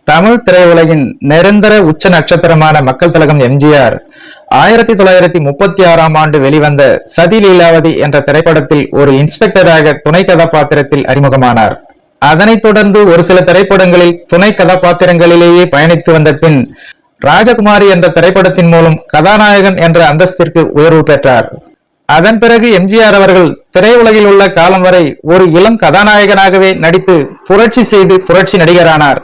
தமிழ் திரையுலகின் நிரந்தர உச்ச நட்சத்திரமான மக்கள் திலகம் எம்ஜிஆர் 1936ஆம் ஆண்டு வெளிவந்த சதி லீலாவதி என்ற திரைப்படத்தில் ஒரு இன்ஸ்பெக்டராக துணை கதாபாத்திரத்தில் அறிமுகமானார். அதனைத் தொடர்ந்து ஒரு சில திரைப்படங்களில் துணை கதாபாத்திரங்களிலேயே பயணித்து வந்த பின் ராஜகுமாரி என்ற திரைப்படத்தின் மூலம் கதாநாயகன் என்ற அந்தஸ்திற்கு உயர்வு பெற்றார். அதன் பிறகு எம்ஜிஆர் அவர்கள் திரையுலகில் உள்ள காலம் வரை ஒரு இளம் கதாநாயகனாகவே நடித்து புரட்சி செய்து புரட்சி நடிகரானார்.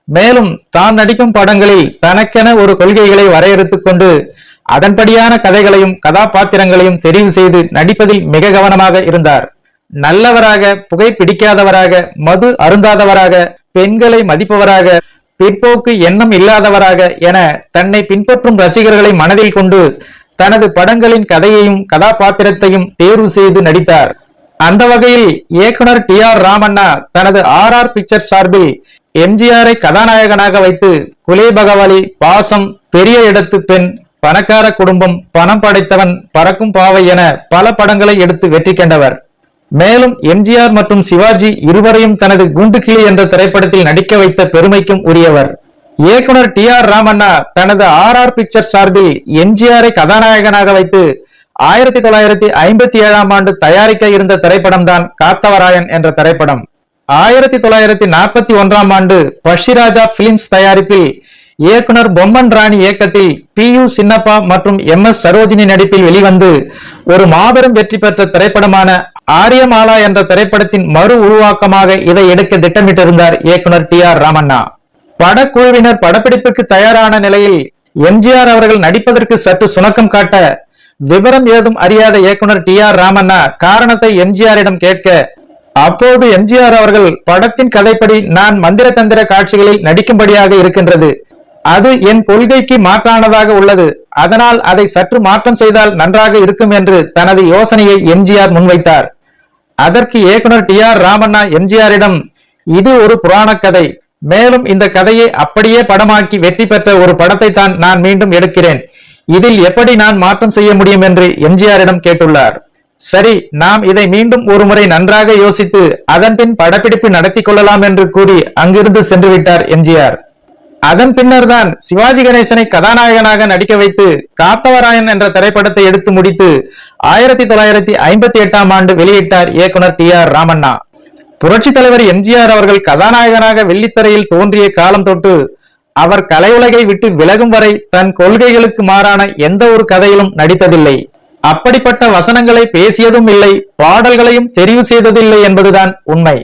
மேலும் தான் நடிக்கும் படங்களில் தனக்கென ஒரு கொள்கைகளை வரையறுத்துக் கொண்டு அதன்படியான கதைகளையும் கதாபாத்திரங்களையும் தெரிவு செய்து நடிப்பதில் மிக கவனமாக இருந்தார். நல்லவராக, புகை பிடிக்காதவராக, மது அருந்தாதவராக, பெண்களை மதிப்பவராக, பிற்போக்கு எண்ணம் இல்லாதவராக என தன்னை பின்பற்றும் ரசிகர்களை மனதில் கொண்டு தனது படங்களின் கதையையும் கதாபாத்திரத்தையும் தேர்வு செய்து நடித்தார். அந்த வகையில் இயக்குனர் டி.ஆர். ராமண்ணா தனது RR பிக்சர் சார்பில் எம்ஜிஆரை கதாநாயகனாக வைத்து குலே பகவலி, பாசம், பெரிய இடத்து பெண், பணக்கார குடும்பம், பணம் படைத்தவன், பறக்கும் பாவை என பல படங்களை எடுத்து வெற்றி கண்டவர். மேலும் எம்ஜிஆர் மற்றும் சிவாஜி இருவரையும் தனது குண்டுகிளி என்ற திரைப்படத்தில் நடிக்க வைத்த பெருமைக்கும் உரியவர். இயக்குனர் டி.ஆர். ராமண்ணா தனது RR பிக்சர் சார்பில் எம்ஜிஆரை கதாநாயகனாக வைத்து 1957ஆம் ஆண்டு தயாரிக்க இருந்த திரைப்படம் தான் காத்தவராயன் என்ற திரைப்படம். 1941ஆம் ஆண்டு பஷிராஜா பிலிம்ஸ் தயாரிப்பில் இயக்குனர் பொம்மன் ராணி இயக்கத்தில் P.U. சின்னப்பா மற்றும் M.S. சரோஜினி நடிப்பில் வெளிவந்து ஒரு மாபெரும் வெற்றி பெற்ற திரைப்படமான ஆரியமாலா என்ற திரைப்படத்தின் மறு உருவாக்கமாக இதை எடுக்க திட்டமிட்டிருந்தார் இயக்குனர் டி.ஆர். ராமண்ணா. படக்குழுவினர் படப்பிடிப்புக்கு தயாரான நிலையில் எம்ஜிஆர் அவர்கள் நடிப்பதற்கு சற்று சுணக்கம் காட்ட விவரம் ஏதும் அறியாத இயக்குனர் டி.ஆர். ராமண்ணா காரணத்தை எம்ஜிஆரிடம் கேட்க, அப்போது எம்ஜிஆர் அவர்கள் படத்தின் கதைப்படி நான் மந்திர தந்திர காட்சிகளில் நடிக்கும்படியாக இருக்கின்றது, அது என் கொள்கைக்கு மாற்றானதாக உள்ளது, அதனால் அதை சற்று மாற்றம் செய்தால் நன்றாக இருக்கும் என்று தனது யோசனையை எம்ஜிஆர் முன்வைத்தார். அதற்கு இயக்குனர் டி.ஆர். ராமண்ணா எம்ஜிஆரிடம், இது ஒரு புராண கதை, மேலும் இந்த கதையை அப்படியே படமாக்கி வெற்றி பெற்ற ஒரு படத்தை தான் நான் மீண்டும் எடுக்கிறேன், இதில் எப்படி நான் மாற்றம் செய்ய முடியும் என்று எம்ஜிஆரிடம் கேட்டுள்ளார். சரி, நாம் இதை மீண்டும் ஒரு முறை நன்றாக யோசித்து அதன் பின் படப்பிடிப்பு நடத்தி கொள்ளலாம் என்று கூறி அங்கிருந்து சென்று விட்டார் எம்ஜிஆர். அதன் பின்னர் தான் சிவாஜி கணேசனை கதாநாயகனாக நடிக்க வைத்து காத்தவராயன் என்ற திரைப்படத்தை எடுத்து முடித்து 1958ஆம் ஆண்டு வெளியிட்டார் இயக்குனர் டி.ஆர். ராமண்ணா. புரட்சி தலைவர் எம்ஜிஆர் அவர்கள் கதாநாயகனாக வெள்ளித்திரையில் தோன்றிய காலம் தொட்டு அவர் கலையுலகை விட்டு விலகும் வரை தன் கொள்கைகளுக்கு மாறான எந்த ஒரு கதையிலும் நடித்ததில்லை. அப்படிப்பட்ட வசனங்களை பேசியதும் இல்லை, பாடல்களையும் தெரிவு செய்ததில்லை என்பதுதான் உண்மை.